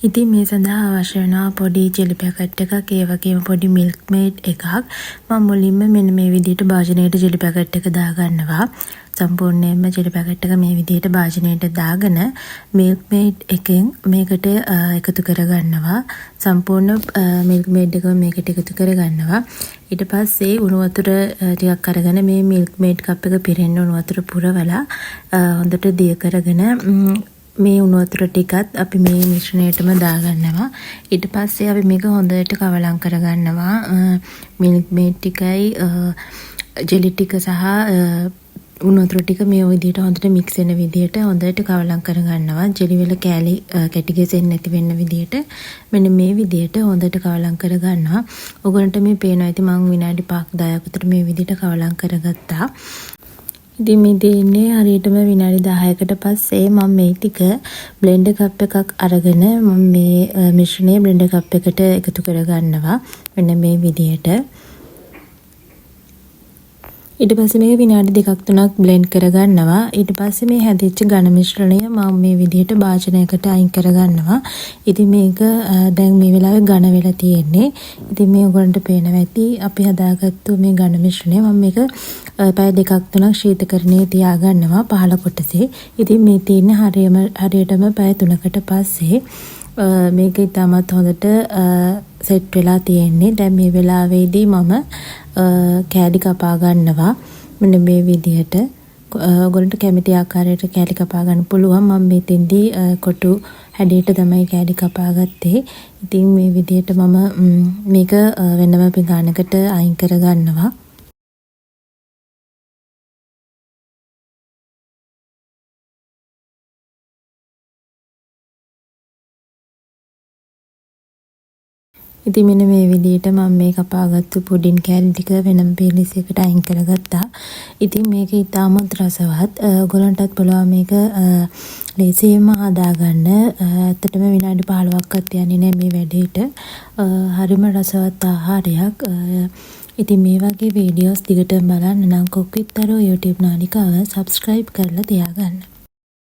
ඉතින් මේ සඳහා අවශ්‍ය වෙනවා පොඩි ජෙලි පැකට් එකක්, ඒ වගේම පොඩි මිල්ක් මේඩ් එකක්. මම මුලින්ම මෙන්න මේ විදිහට භාජනයට ජෙලි පැකට් එක දාගන්නවා. සම්පූර්ණයෙන්ම ජෙලි පැකට් එක මේ විදිහට භාජනයට දාගෙන මිල්ක් මේඩ් එකෙන් මේකට එකතු කරගන්නවා. සම්පූර්ණ මිල්ක් මේඩ් එකම මේකට එකතු කරගන්නවා. ඊට පස්සේ උණු වතුර ටිකක් අරගෙන මේ මිල්ක් මේඩ් කප් එක පිරෙන්න උණු වතුර පුරවලා හොඳට දිය කරගෙන මේ උණු වතුර ටිකත් අපි මේ මිශ්‍රණයටම දාගන්නවා. ඊට පස්සේ අපි මේක හොඳට කවලම් කරගන්නවා. මිල්ක් මේඩ් ටිකයි ජෙලි ටික සහ උණු වතුර ටික මේ විදිහට හොඳට මික්ස් වෙන විදිහට හොඳට කවලම් කරගන්නවා. ජෙලි වල කැලි කැටි ගැසෙන්නේ නැති වෙන්න විදිහට මෙන්න මේ විදිහට හොඳට කවලම් කරගන්නවා. ඔයගොල්ලන්ට මේ පේනවා ඇති මම විනාඩි 5ක් 10ක් විතර මේ විදිහට කවලම් කරගත්තා. ඉතින් මේ දෙන්නේ හරියටම විනාඩි 10කට පස්සේ මම මේ ටික බ්ලෙන්ඩර් කප් එකක් අරගෙන මම මේ මිශ්‍රණය බ්ලෙන්ඩර් කප් එකට එකතු කරගන්නවා. මෙන්න මේ විදිහට. ඊට පස්සේ මේක විනාඩි 2ක් 3ක් බ්ලෙන්ඩ් කරගන්නවා. ඊට පස්සේ මේ හැදිච්ච ඝන මිශ්‍රණය මම මේ විදිහට භාජනයකට අයින් කරගන්නවා. ඉතින් මේක දැන් මේ වෙලාවේ ඝන වෙලා තියෙන්නේ. ඉතින් මේ ඔයගොල්ලන්ට පේනවා ඇති අපි හදාගත්තු මේ ඝන මිශ්‍රණය මම මේක පැය 2ක් 3ක් ශීතකරණයේ තියාගන්නවා පහළ කොටසේ. ඉතින් මේ තියෙන හරියටම පැය 3කට පස්සේ මේක ඉතාමත් හොඳට සෙට් වෙලා තියෙන්නේ. දැන් මේ වෙලාවේදී මම කෑලි කපා ගන්නවා. මෙන්න මේ විදිහට ඔයගොල්ලන්ට කැමති ආකාරයට කෑලි කපා ගන්න පුළුවන්. මම මෙතෙන්දී කොටු හැඩයට තමයි කෑලි කපා ගත්තේ. ඉතින් මේ විදිහට මම මේක වෙනම පිඟානකට අයින් කර ගන්නවා. ඉතින් මෙන්න මේ විදිහට මම මේ කපාගත්තු පුඩින් කෑලි ටික වෙනම පීලිසයකට අයින් කරගත්තා. ඉතින් මේක ඉතාමත් රසවත්. ඔයගොල්ලන්ටත් පුළුවන් මේක ලේසියෙන්ම හදාගන්න. ඇත්තටම විනාඩි 15ක්වත් යන්නේ නැහැ මේ වැඩේට. හරිම රසවත් ආහාරයක්. ඉතින් මේ වගේ වීඩියෝස් දිගටම බලන්න නම් කොක් විත් අරෝ YouTube නාලිකාව subscribe කරලා තියාගන්න.